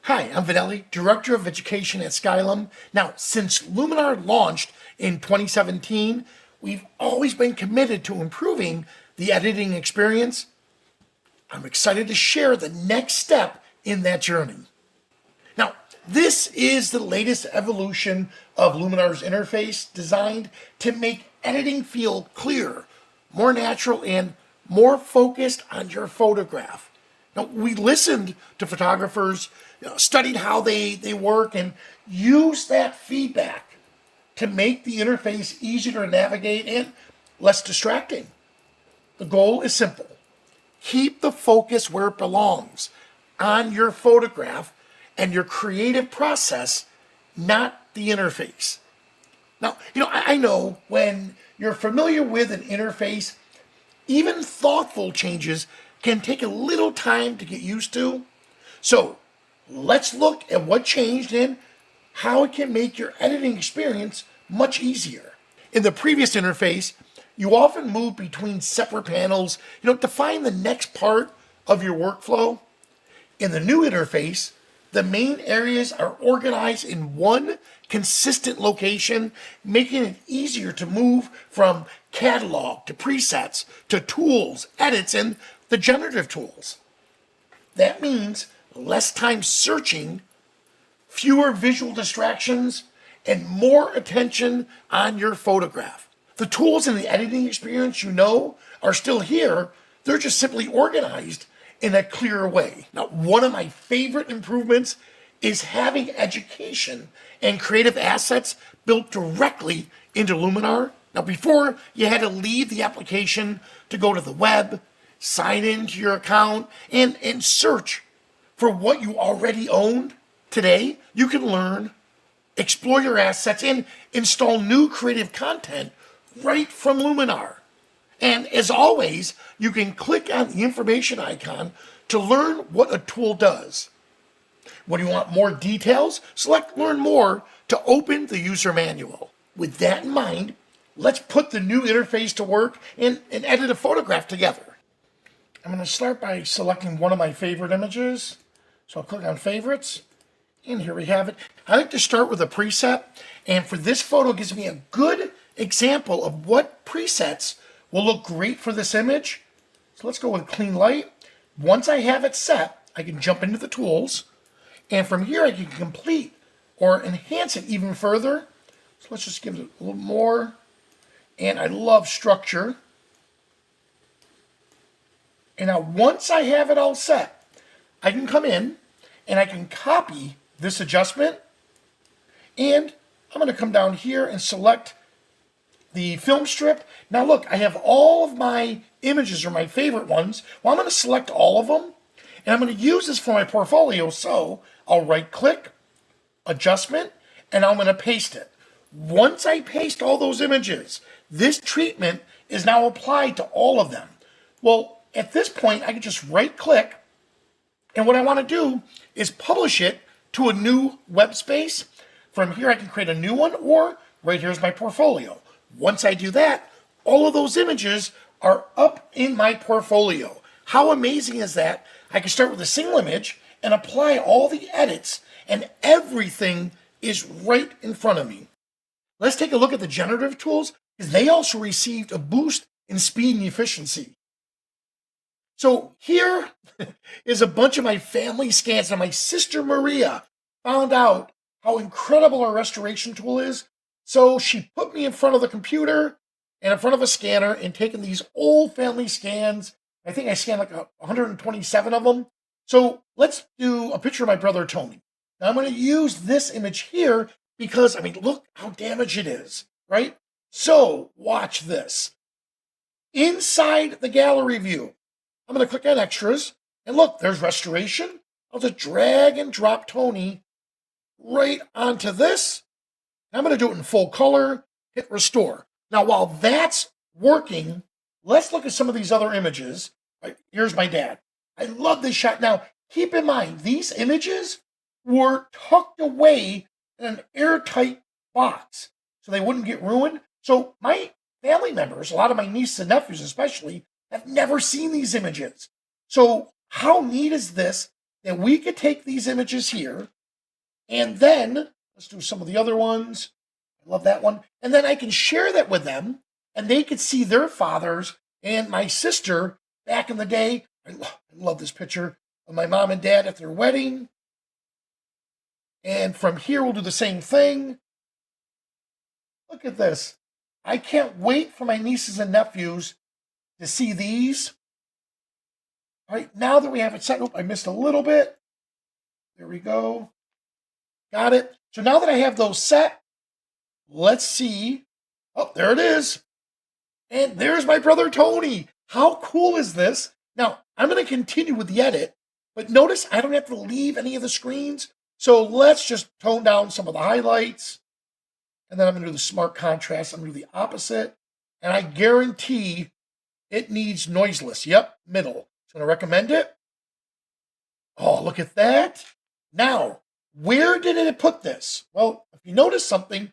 Hi, I'm Vinelli, Director of Education at Skylum. Now, since Luminar launched in 2017, we've always been committed to improving the editing experience. I'm excited to share the next step in that journey. Now, this is the latest evolution of Luminar's interface designed to make editing feel clearer, more natural, and more focused on your photograph. Now, we listened to photographers, studied how they work, and used that feedback to make the interface easier to navigate and less distracting. The goal is simple. Keep the focus where it belongs, on your photograph and your creative process, not the interface. Now, I know when you're familiar with an interface, even thoughtful changes can take a little time to get used to. So let's look at what changed and how it can make your editing experience much easier. In the previous interface, you often move between separate panels, to find the next part of your workflow. In the new interface, the main areas are organized in one consistent location, making it easier to move from catalog to presets to tools, edits, and the generative tools. That means less time searching, fewer visual distractions, and more attention on your photograph. The tools in the editing experience are still here. They're just simply organized in a clearer way. Now, one of my favorite improvements is having education and creative assets built directly into Luminar. Now, before, you had to leave the application to go to the web, sign into your account, and search for what you already owned. Today, you can learn, explore your assets, and install new creative content right from Luminar. And as always, you can click on the information icon to learn what a tool does. When you want more details, select Learn More to open the user manual. With that in mind, let's put the new interface to work and edit a photograph together. I'm going to start by selecting one of my favorite images. So I'll click on Favorites, and here we have it. I like to start with a preset, and for this photo, it gives me a good example of what presets will look great for this image. So let's go with Clean Light. Once I have it set, I can jump into the tools, and from here I can complete or enhance it even further. So let's just give it a little more, and I love structure. And now once I have it all set, I can come in and I can copy this adjustment, and I'm going to come down here and select the film strip. Now look, I have all of my images or my favorite ones. Well, I'm going to select all of them, and I'm going to use this for my portfolio. So I'll right click, adjustment, and I'm going to paste it. Once I paste all those images, this treatment is now applied to all of them. Well, at this point, I can just right click, and what I want to do is publish it to a new web space. From here, I can create a new one, or right here's my portfolio. Once I do that, all of those images are up in my portfolio. How amazing is that? I can start with a single image and apply all the edits, and everything is right in front of me. Let's take a look at the generative tools, because they also received a boost in speed and efficiency. So here is a bunch of my family scans. Now, my sister Maria found out how incredible our restoration tool is. So she put me in front of the computer and in front of a scanner and taken these old family scans. I think I scanned like 127 of them. So let's do a picture of my brother Tony. Now I'm going to use this image here because, look how damaged it is, right? So watch this. Inside the gallery view, I'm going to click on Extras, and look, there's Restoration. I'll just drag and drop Tony right onto this. I'm going to do it in full color, hit Restore. Now, while that's working, let's look at some of these other images. Right, here's my dad. I love this shot. Now, keep in mind, these images were tucked away in an airtight box so they wouldn't get ruined. So my family members, a lot of my nieces and nephews especially, have never seen these images. So how neat is this that we could take these images here, and then, let's do some of the other ones. I love that one. And then I can share that with them, and they could see their fathers and my sister back in the day. I love this picture of my mom and dad at their wedding. And from here, we'll do the same thing. Look at this. I can't wait for my nieces and nephews to see these. All right, now that we have it set up, I missed a little bit. There we go. Got it. So now that I have those set, let's see. Oh, there it is. And there's my brother Tony. How cool is this? Now, I'm going to continue with the edit, but notice I don't have to leave any of the screens. So let's just tone down some of the highlights. And then I'm going to do the smart contrast. I'm going to do the opposite. And I guarantee it needs noiseless. Yep, middle. So I'm going to recommend it. Oh, look at that. Now, where did it put this? Well, if you notice something,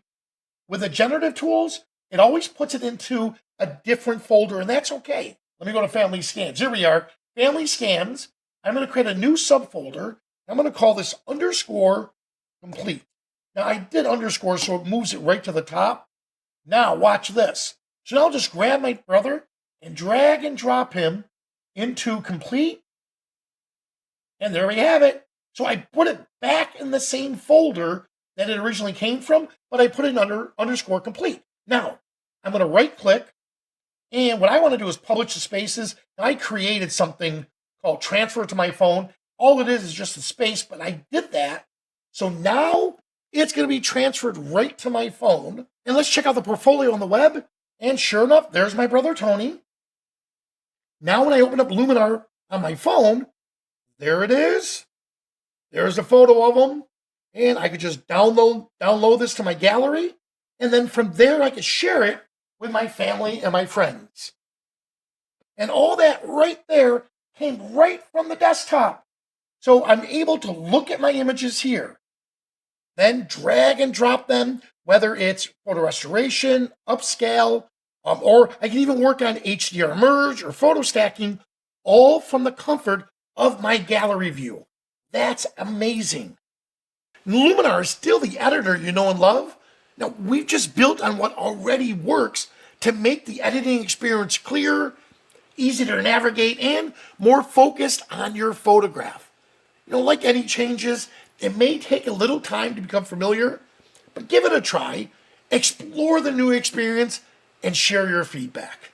with the generative tools, it always puts it into a different folder, and that's okay. Let me go to Family Scans. Here we are, Family Scans. I'm going to create a new subfolder. I'm going to call this underscore complete. Now, I did underscore, so it moves it right to the top. Now, watch this. So now I'll just grab my brother and drag and drop him into complete. And there we have it. So I put it back in the same folder that it originally came from, but I put it under underscore complete. Now, I'm going to right click, and what I want to do is publish the spaces. And I created something called transfer to my phone. All it is just a space, but I did that. So now it's going to be transferred right to my phone. And let's check out the portfolio on the web. And sure enough, there's my brother Tony. Now when I open up Luminar on my phone, there it is. There's a photo of him. And I could just download this to my gallery. And then from there, I could share it with my family and my friends. And all that right there came right from the desktop. So I'm able to look at my images here, then drag and drop them, whether it's photo restoration, upscale, or I can even work on HDR Merge or photo stacking, all from the comfort of my gallery view. That's amazing. Luminar is still the editor you know and love. Now, we've just built on what already works to make the editing experience clearer, easy to navigate, and more focused on your photograph. You know, like any changes, it may take a little time to become familiar, but give it a try, explore the new experience, and share your feedback.